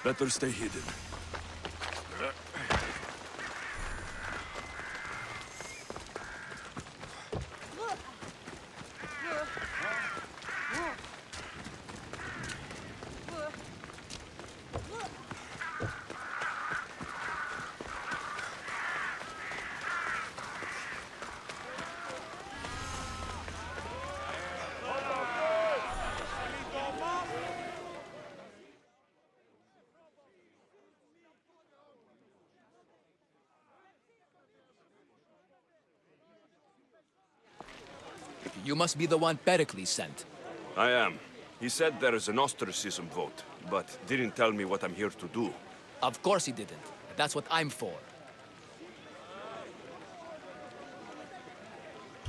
Better stay hidden. You must be the one Pericles sent. I am. He said there is an ostracism vote, but didn't tell me what I'm here to do. Of course he didn't. That's what I'm for.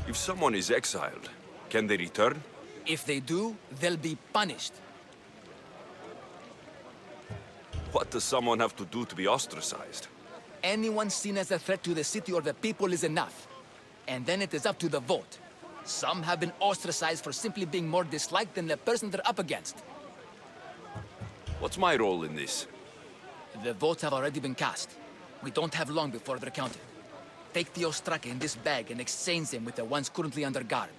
If someone is exiled, can they return? If they do, they'll be punished. What does someone have to do to be ostracized? Anyone seen as a threat to the city or the people is enough. And then it is up to the vote. Some have been ostracized for simply being more disliked than the person they're up against. What's my role in this? The votes have already been cast. We don't have long before they're counted. Take the ostraka in this bag and exchange them with the ones currently under guard.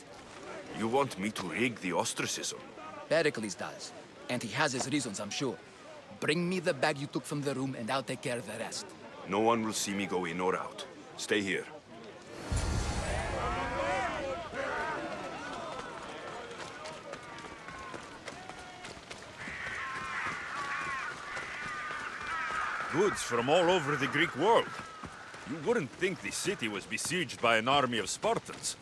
You want me to rig the ostracism? Pericles does. And he has his reasons, I'm sure. Bring me the bag you took from the room and I'll take care of the rest. No one will see me go in or out. Stay here. Goods from all over the Greek world. You wouldn't think the city was besieged by an army of Spartans.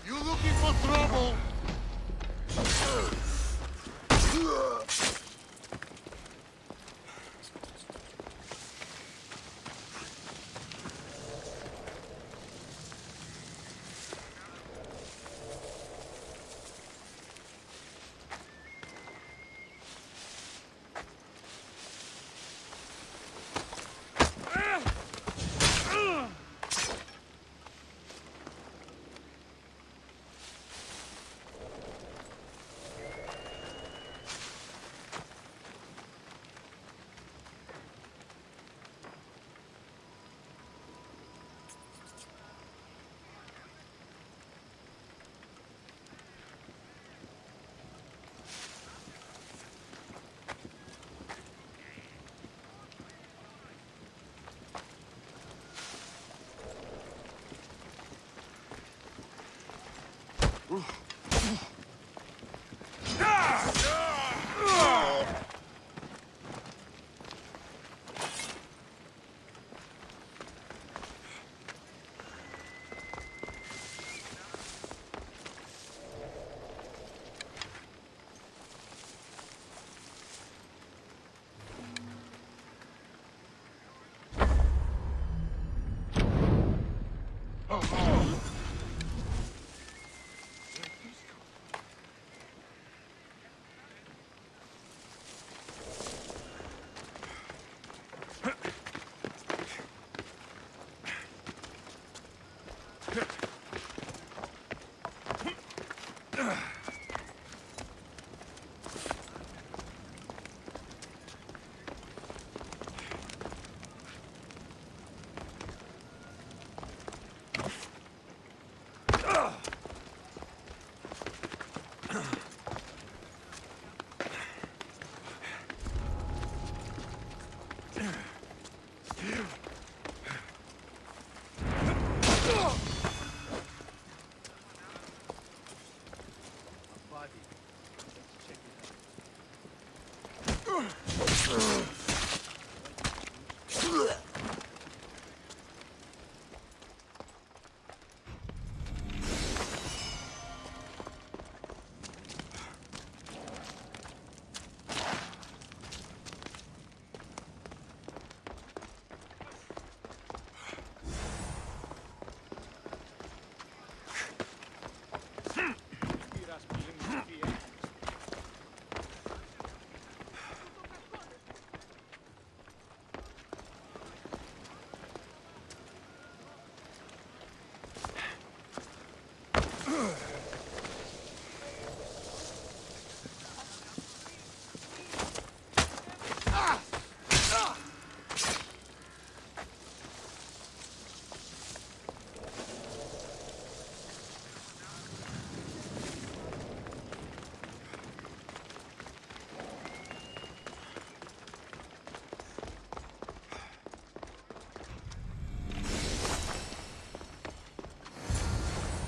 You looking for trouble?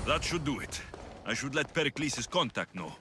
That should do it. I should let Pericles' contact know.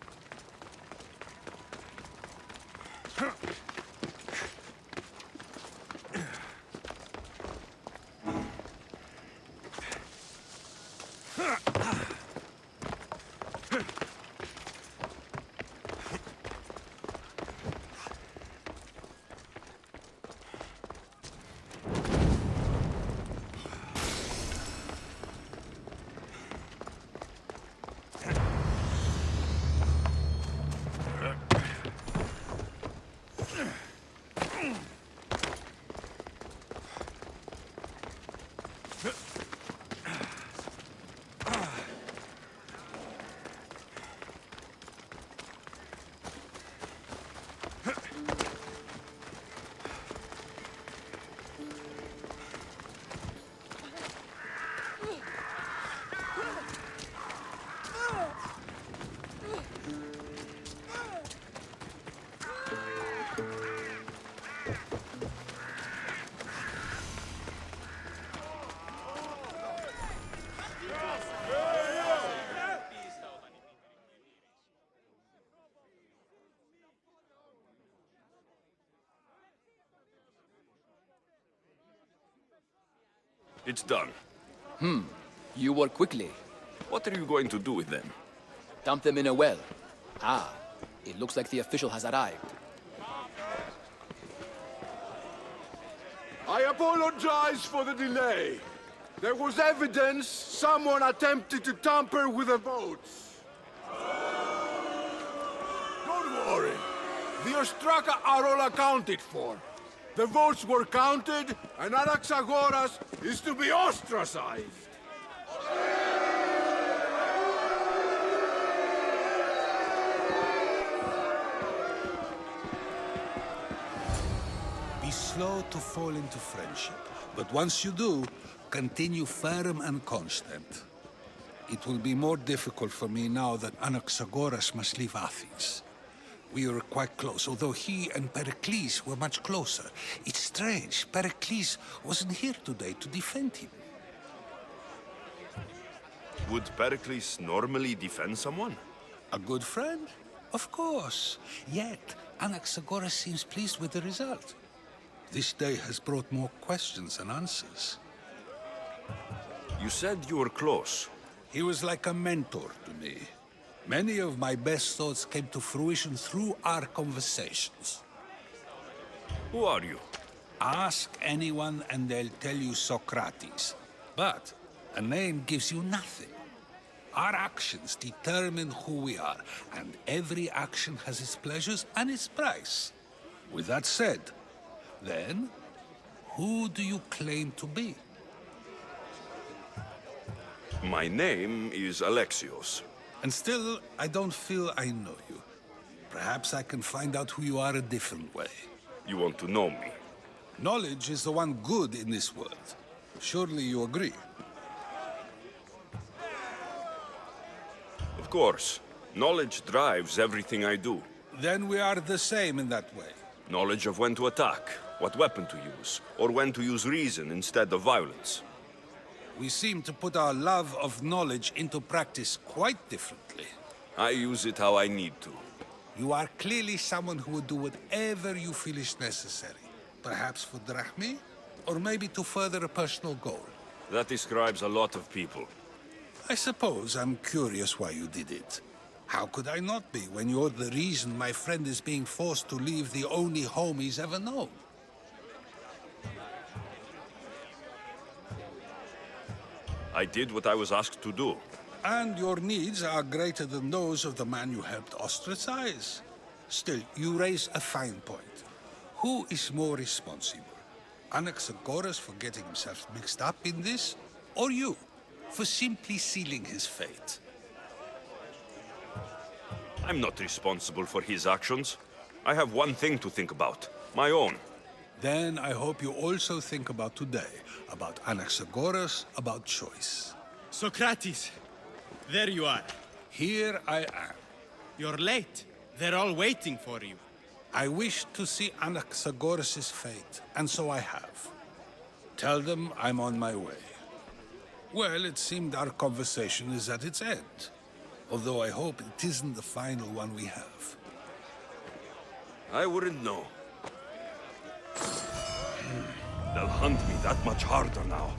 It's done. You work quickly. What are you going to do with them? Dump them in a well. Ah, it looks like the official has arrived. I apologize for the delay. There was evidence someone attempted to tamper with the votes. Don't worry. The Ostraka are all accounted for. The votes were counted, and Anaxagoras is to be ostracized. Be slow to fall into friendship, but once you do, continue firm and constant. It will be more difficult for me now that Anaxagoras must leave Athens. We were quite close, although he and Pericles were much closer. It's strange, Pericles wasn't here today to defend him. Would Pericles normally defend someone? A good friend? Of course. Yet, Anaxagoras seems pleased with the result. This day has brought more questions than answers. You said you were close. He was like a mentor to me. Many of my best thoughts came to fruition through our conversations. Who are you? Ask anyone and they'll tell you Socrates. But a name gives you nothing. Our actions determine who we are, and every action has its pleasures and its price. With that said, then, who do you claim to be? My name is Alexios. And still, I don't feel I know you. Perhaps I can find out who you are a different way. You want to know me? Knowledge is the one good in this world. Surely you agree? Of course. Knowledge drives everything I do. Then we are the same in that way. Knowledge of when to attack, what weapon to use, or when to use reason instead of violence. We seem to put our love of knowledge into practice quite differently. I use it how I need to. You are clearly someone who would do whatever you feel is necessary. Perhaps for drachmi, or maybe to further a personal goal. That describes a lot of people. I suppose I'm curious why you did it. How could I not be when you're the reason my friend is being forced to leave the only home he's ever known? I did what I was asked to do. And your needs are greater than those of the man you helped ostracize. Still, you raise a fine point. Who is more responsible? Anaxagoras for getting himself mixed up in this, or you, for simply sealing his fate? I'm not responsible for his actions. I have one thing to think about. My own. Then I hope you also think about today, about Anaxagoras, about choice. Socrates, there you are. Here I am. You're late. They're all waiting for you. I wish to see Anaxagoras' fate, and so I have. Tell them I'm on my way. Well, it seemed our conversation is at its end. Although I hope it isn't the final one we have. I wouldn't know. They'll hunt me that much harder now.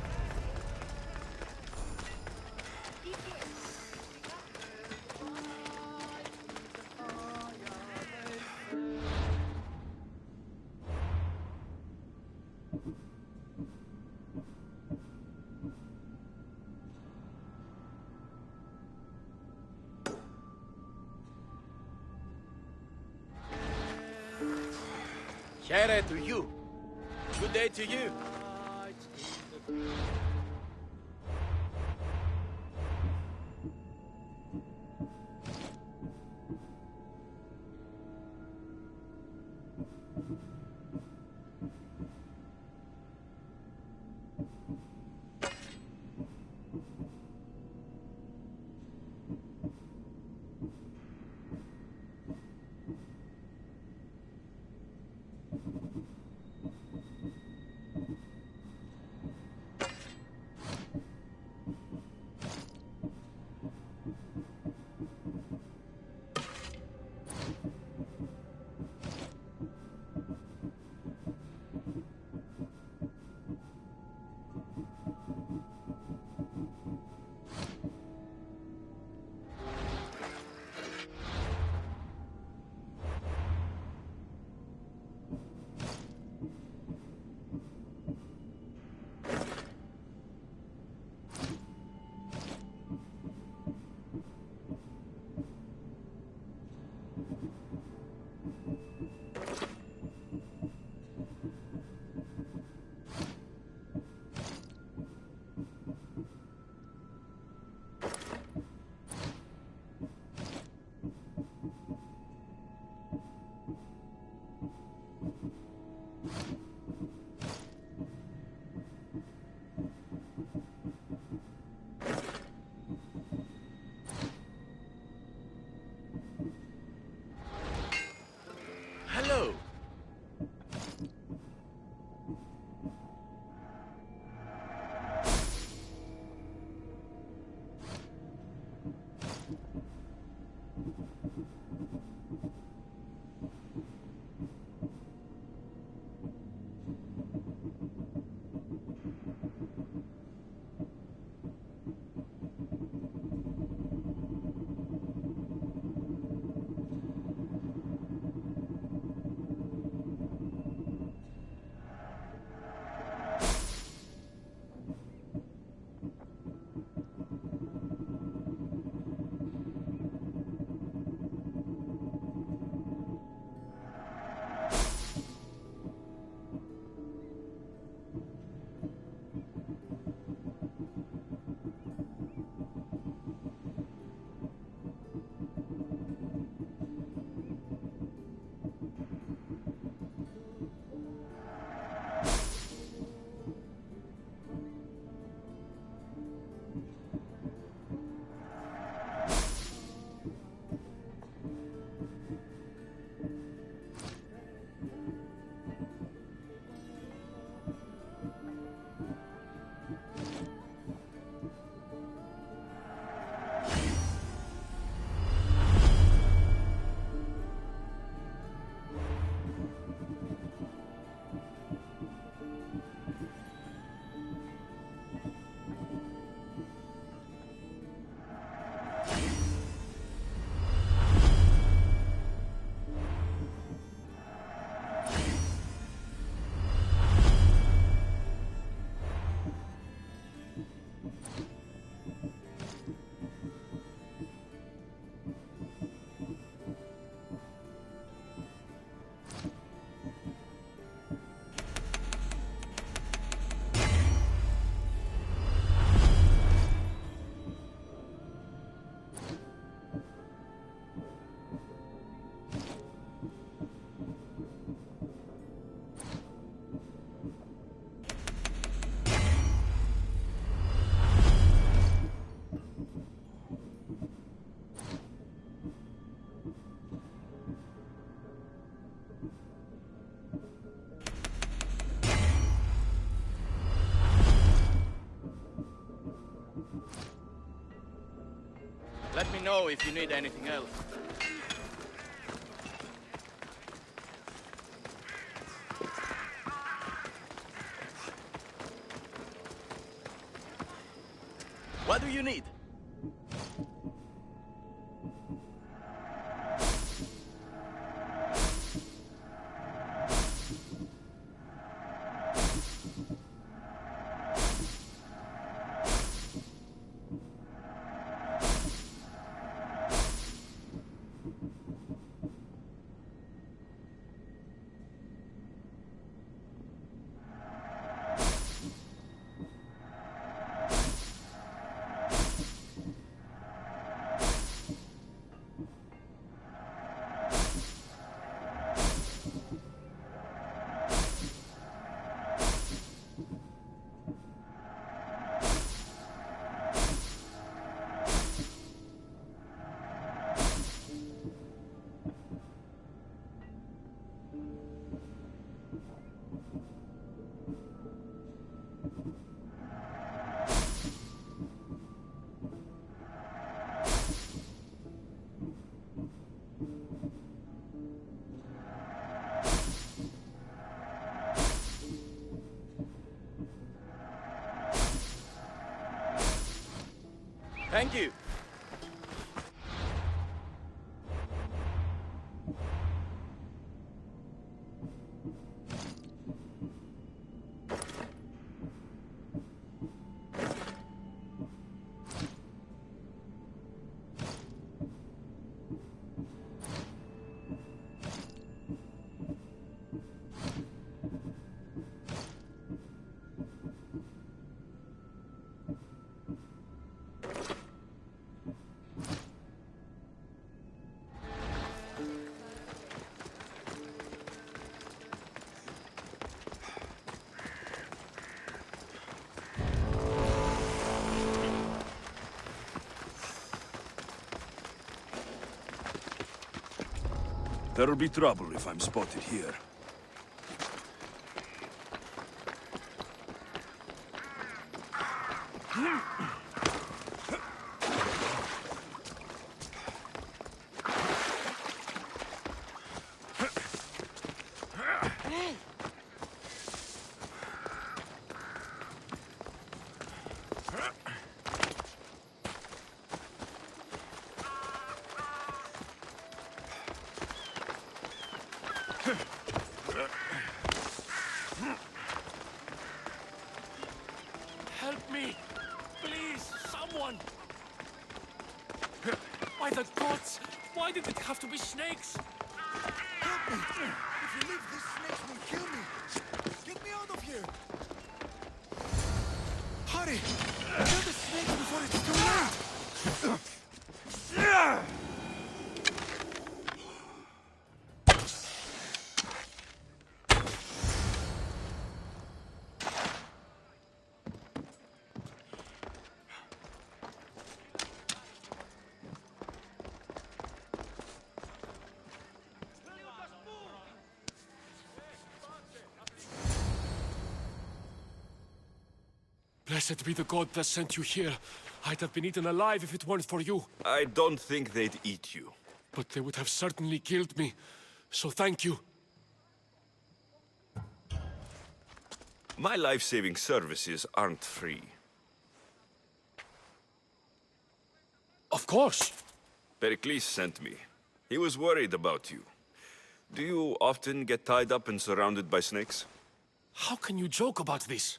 Here to you. Good day to you. Let me know if you need anything else. What do you need? Thank you. There'll be trouble if I'm spotted here. Help me! Please, someone! By the gods! Why did it have to be snakes? Help me! If you leave, these snakes will kill me! Get me out of here! Hurry! Kill the snakes before it's too late! Blessed be the god that sent you here. I'd have been eaten alive if it weren't for you. I don't think they'd eat you. But they would have certainly killed me. So thank you. My life-saving services aren't free. Of course. Pericles sent me. He was worried about you. Do you often get tied up and surrounded by snakes? How can you joke about this?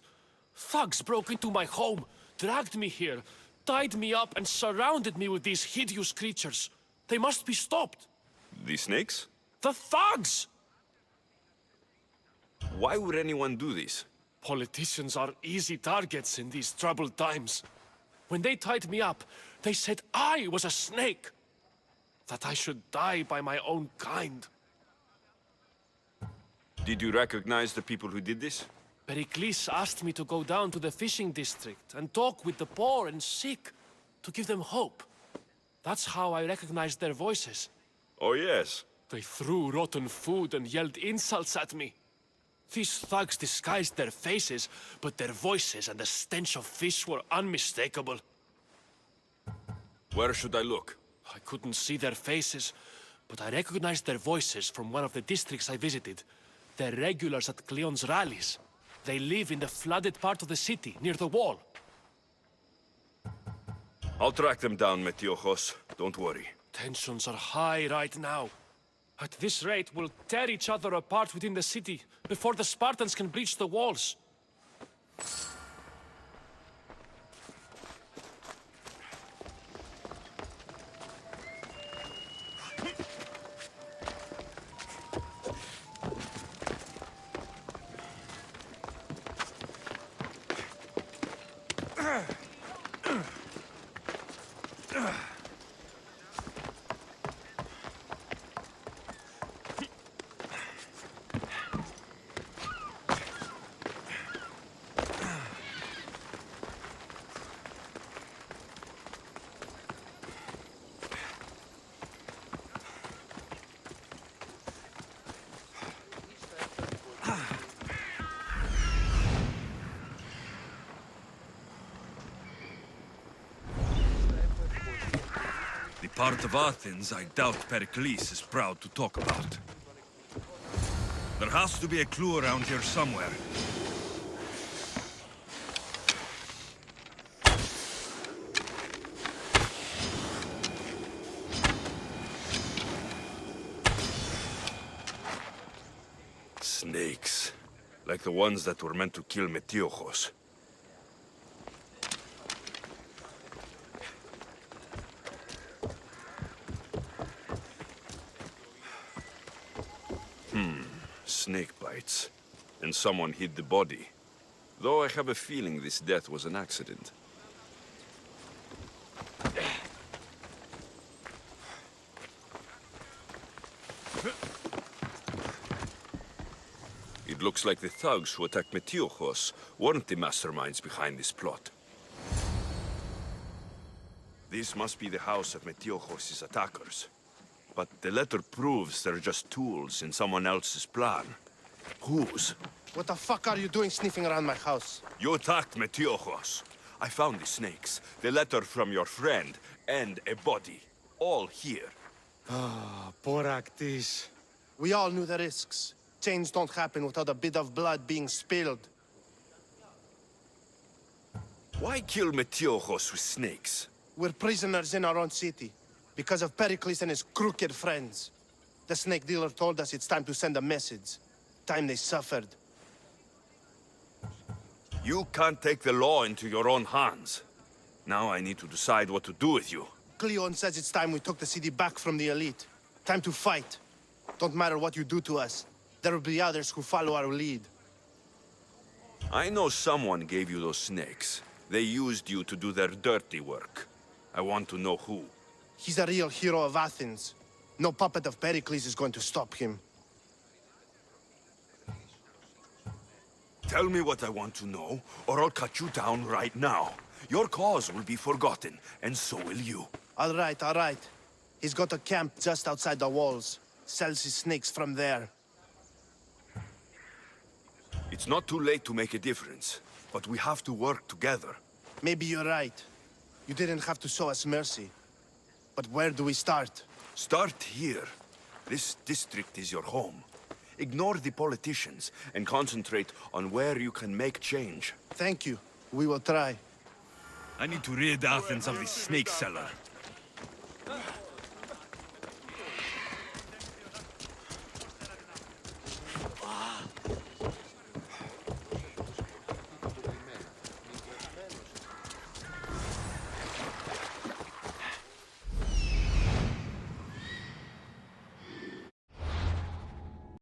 Thugs broke into my home, dragged me here, tied me up and surrounded me with these hideous creatures. They must be stopped. The snakes? The thugs! Why would anyone do this? Politicians are easy targets in these troubled times. When they tied me up, they said I was a snake. That I should die by my own kind. Did you recognize the people who did this? Pericles asked me to go down to the fishing district and talk with the poor and sick, to give them hope. That's how I recognized their voices. Oh, yes. They threw rotten food and yelled insults at me. These thugs disguised their faces, but their voices and the stench of fish were unmistakable. Where should I look? I couldn't see their faces, but I recognized their voices from one of the districts I visited. They're regulars at Cleon's rallies. They live in the flooded part of the city, near the wall. I'll track them down, Metiojos. Don't worry. Tensions are high right now. At this rate, we'll tear each other apart within the city before the Spartans can breach the walls. The part of Athens I doubt Pericles is proud to talk about. There has to be a clue around here somewhere. Snakes. Like the ones that were meant to kill Metiojos. Snake bites. And someone hid the body. Though I have a feeling this death was an accident. It looks like the thugs who attacked Metiojos weren't the masterminds behind this plot. This must be the house of Metiojos' attackers. But the letter proves they're just tools in someone else's plan. Whose? What the fuck are you doing sniffing around my house? You attacked Metiojos. I found the snakes, the letter from your friend, and a body. All here. Boraktis. We all knew the risks. Change don't happen without a bit of blood being spilled. Why kill Metiojos with snakes? We're prisoners in our own city. Because of Pericles and his crooked friends. The snake dealer told us it's time to send a message. Time they suffered. You can't take the law into your own hands. Now I need to decide what to do with you. Cleon says it's time we took the city back from the elite. Time to fight. Don't matter what you do to us. There will be others who follow our lead. I know someone gave you those snakes. They used you to do their dirty work. I want to know who. He's a real hero of Athens. No puppet of Pericles is going to stop him. Tell me what I want to know, or I'll cut you down right now. Your cause will be forgotten, and so will you. All right, all right. He's got a camp just outside the walls. Sells his snakes from there. It's not too late to make a difference, but we have to work together. Maybe you're right. You didn't have to show us mercy. But where do we start? Start here. This district is your home. Ignore the politicians and concentrate on where you can make change. Thank you. We will try. I need to rid Athens of this snake seller.